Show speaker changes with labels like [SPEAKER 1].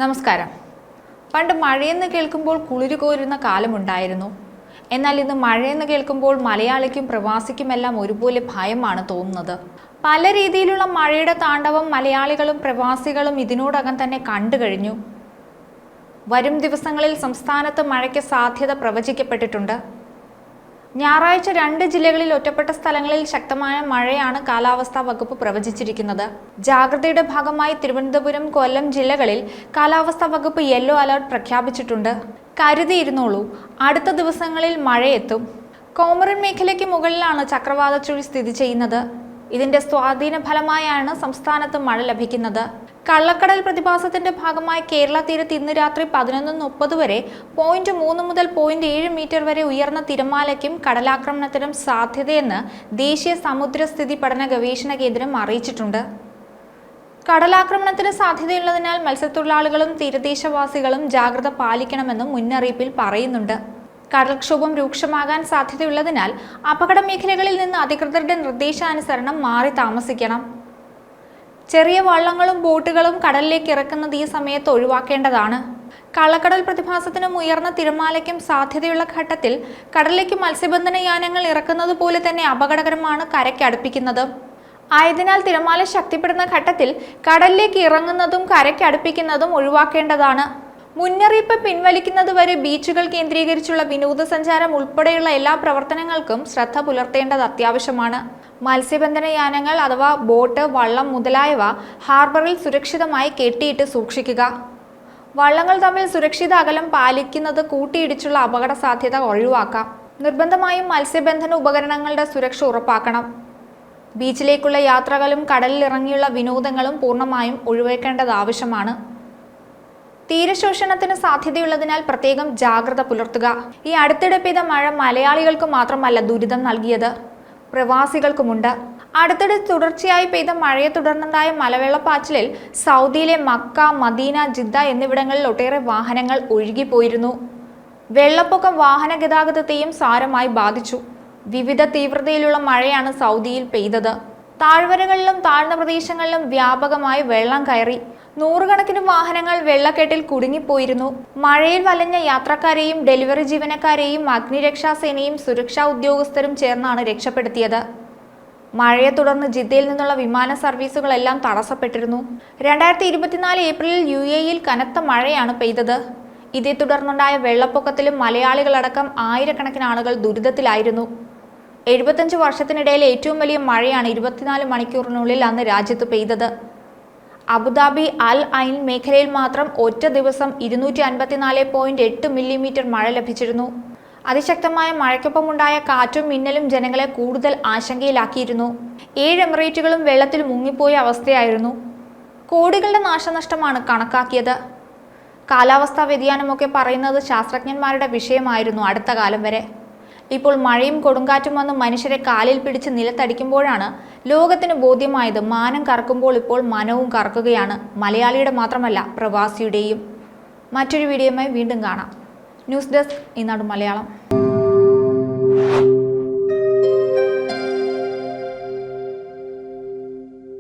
[SPEAKER 1] നമസ്കാരം. പണ്ട് മഴയെന്ന് കേൾക്കുമ്പോൾ കുളിരു കോരുന്ന കാലമുണ്ടായിരുന്നു. എന്നാൽ ഇന്ന് മഴയെന്ന് കേൾക്കുമ്പോൾ മലയാളിക്കും പ്രവാസിക്കുമെല്ലാം ഒരുപോലെ ഭയമാണ് തോന്നുന്നത്. പല രീതിയിലുള്ള മഴയുടെ താണ്ഡവം മലയാളികളും പ്രവാസികളും ഇതിനോടകം തന്നെ കണ്ടു കഴിഞ്ഞു. വരും ദിവസങ്ങളിൽ സംസ്ഥാനത്ത് മഴയ്ക്ക് സാധ്യത പ്രവചിക്കപ്പെട്ടിട്ടുണ്ട്. ഞായറാഴ്ച 2 ജില്ലകളിൽ ഒറ്റപ്പെട്ട സ്ഥലങ്ങളിൽ ശക്തമായ മഴയാണ് കാലാവസ്ഥാ വകുപ്പ് പ്രവചിച്ചിരിക്കുന്നത്. ജാഗ്രതയുടെ ഭാഗമായി തിരുവനന്തപുരം, കൊല്ലം ജില്ലകളിൽ കാലാവസ്ഥാ വകുപ്പ് യെല്ലോ അലർട്ട് പ്രഖ്യാപിച്ചിട്ടുണ്ട്. കരുതിയിരുന്നോളൂ, അടുത്ത ദിവസങ്ങളിൽ മഴയെത്തും. കോമറൻ മേഖലയ്ക്ക് മുകളിലാണ് ചക്രവാത ചുഴി സ്ഥിതി ചെയ്യുന്നത്. ഇതിന്റെ സ്വാധീന ഫലമായാണ് സംസ്ഥാനത്ത് മഴ ലഭിക്കുന്നത്. കള്ളക്കടൽ പ്രതിഭാസത്തിന്റെ ഭാഗമായി കേരള തീരത്ത് ഇന്ന് രാത്രി 11:30 വരെ 0.3 മുതൽ 0.7 മീറ്റർ വരെ ഉയർന്ന തിരമാലയ്ക്കും കടലാക്രമണത്തിനും സാധ്യതയെന്ന് ദേശീയ സമുദ്രസ്ഥിതി പഠന ഗവേഷണ കേന്ദ്രം അറിയിച്ചിട്ടുണ്ട്. കടലാക്രമണത്തിന് സാധ്യതയുള്ളതിനാൽ മത്സ്യത്തൊഴിലാളികളും തീരദേശവാസികളും ജാഗ്രത പാലിക്കണമെന്നും മുന്നറിയിപ്പിൽ പറയുന്നുണ്ട്. കടൽക്ഷോഭം രൂക്ഷമാകാൻ സാധ്യതയുള്ളതിനാൽ അപകട മേഖലകളിൽ നിന്ന് അധികൃതരുടെ നിർദ്ദേശാനുസരണം മാറി താമസിക്കണം. ചെറിയ വള്ളങ്ങളും ബോട്ടുകളും കടലിലേക്ക് ഇറക്കുന്നത് ഈ സമയത്ത് ഒഴിവാക്കേണ്ടതാണ്. കള്ളക്കടൽ പ്രതിഭാസത്തിനും ഉയർന്ന തിരമാലയ്ക്കും സാധ്യതയുള്ള ഘട്ടത്തിൽ കടലിലേക്ക് മത്സ്യബന്ധന യാനങ്ങൾ ഇറക്കുന്നത് പോലെ തന്നെ അപകടകരമാണ് കരയ്ക്ക് അടുപ്പിക്കുന്നത്. ആയതിനാൽ തിരമാല ശക്തിപ്പെടുന്ന ഘട്ടത്തിൽ കടലിലേക്ക് ഇറങ്ങുന്നതും കരയ്ക്ക് അടുപ്പിക്കുന്നതും ഒഴിവാക്കേണ്ടതാണ്. മുന്നറിയിപ്പ് പിൻവലിക്കുന്നതുവരെ ബീച്ചുകൾ കേന്ദ്രീകരിച്ചുള്ള വിനോദസഞ്ചാരം ഉൾപ്പെടെയുള്ള എല്ലാ പ്രവർത്തനങ്ങൾക്കും ശ്രദ്ധ പുലർത്തേണ്ടത് അത്യാവശ്യമാണ്. മത്സ്യബന്ധന യാനങ്ങൾ അഥവാ ബോട്ട്, വള്ളം മുതലായവ ഹാർബറിൽ സുരക്ഷിതമായി കെട്ടിയിട്ട് സൂക്ഷിക്കുക. വള്ളങ്ങൾ തമ്മിൽ സുരക്ഷിത അകലം പാലിക്കുന്നത് കൂട്ടിയിടിച്ചുള്ള അപകട സാധ്യത ഒഴിവാക്കാം. നിർബന്ധമായും മത്സ്യബന്ധന ഉപകരണങ്ങളുടെ സുരക്ഷ ഉറപ്പാക്കണം. ബീച്ചിലേക്കുള്ള യാത്രകളും കടലിൽ ഇറങ്ങിയുള്ള വിനോദങ്ങളും പൂർണ്ണമായും ഒഴിവാക്കേണ്ടത് ആവശ്യമാണ്. തീരശോഷണത്തിന് സാധ്യതയുള്ളതിനാൽ പ്രത്യേകം ജാഗ്രത പുലർത്തുക. ഈ അടുത്തിടെ പെയ്ത മഴ മലയാളികൾക്ക് മാത്രമല്ല ദുരിതം നൽകിയത്, പ്രവാസികൾക്കുമുണ്ട്. അടുത്തിടെ തുടർച്ചയായി പെയ്ത മഴയെ തുടർന്നുണ്ടായ മലവെള്ളപ്പാച്ചിലിൽ സൗദിയിലെ മക്ക, മദീന, ജിദ്ദ എന്നിവിടങ്ങളിൽ ഒട്ടേറെ വാഹനങ്ങൾ ഒഴുകിപ്പോയിരുന്നു. വെള്ളപ്പൊക്കം വാഹന ഗതാഗതത്തെയും സാരമായി ബാധിച്ചു. വിവിധ തീവ്രതയിലുള്ള മഴയാണ് സൗദിയിൽ പെയ്തത്. താഴ്വരകളിലും താഴ്ന്ന പ്രദേശങ്ങളിലും വ്യാപകമായി വെള്ളം കയറി. നൂറുകണക്കിന് വാഹനങ്ങൾ വെള്ളക്കെട്ടിൽ കുടുങ്ങിപ്പോയിരുന്നു. മഴയിൽ വലഞ്ഞ യാത്രക്കാരെയും ഡെലിവറി ജീവനക്കാരെയും അഗ്നിരക്ഷാസേനയും സുരക്ഷാ ഉദ്യോഗസ്ഥരും ചേർന്നാണ് രക്ഷപ്പെടുത്തിയത്. മഴയെ തുടർന്ന് ജിദ്ദയിൽ നിന്നുള്ള വിമാന സർവീസുകളെല്ലാം തടസ്സപ്പെട്ടിരുന്നു. 2024 ഏപ്രിലിൽ UAE-യിൽ കനത്ത മഴയാണ് പെയ്തത്. ഇതേ തുടർന്നുണ്ടായ വെള്ളപ്പൊക്കത്തിലും മലയാളികളടക്കം ആയിരക്കണക്കിന് ആളുകൾ ദുരിതത്തിലായിരുന്നു. 75 വർഷത്തിനിടയിലെ ഏറ്റവും വലിയ മഴയാണ് 24 മണിക്കൂറിനുള്ളിൽ അന്ന് രാജ്യത്ത് പെയ്തത്. അബുദാബി അൽ ഐൻ മേഖലയിൽ മാത്രം ഒറ്റ ദിവസം 254.8 മില്ലിമീറ്റർ മഴ ലഭിച്ചിരുന്നു. അതിശക്തമായ മഴയ്ക്കൊപ്പമുണ്ടായ കാറ്റും മിന്നലും ജനങ്ങളെ കൂടുതൽ ആശങ്കയിലാക്കിയിരുന്നു. 7 എമിറേറ്റുകളും വെള്ളത്തിൽ മുങ്ങിപ്പോയ അവസ്ഥയായിരുന്നു. കോടികളുടെ നാശനഷ്ടമാണ് കണക്കാക്കിയത്. കാലാവസ്ഥാ വ്യതിയാനമൊക്കെ പറയുന്നത് ശാസ്ത്രജ്ഞന്മാരുടെ വിഷയമായിരുന്നു അടുത്ത കാലം വരെ. ഇപ്പോൾ മഴയും കൊടുങ്കാറ്റും വന്ന് മനുഷ്യരെ കാലിൽ പിടിച്ച് നിലത്തടിക്കുമ്പോഴാണ് ലോകത്തിന് ബോധ്യമായത് മാനം കറക്കുമ്പോൾ ഇപ്പോൾ മനവും കറക്കുകയാണ്. മലയാളിയുടെ മാത്രമല്ല, പ്രവാസിയുടെയും. മറ്റൊരു വീഡിയോയുമായി വീണ്ടും കാണാം. ന്യൂസ് ഡെസ്ക്, ഈനാട് മലയാളം.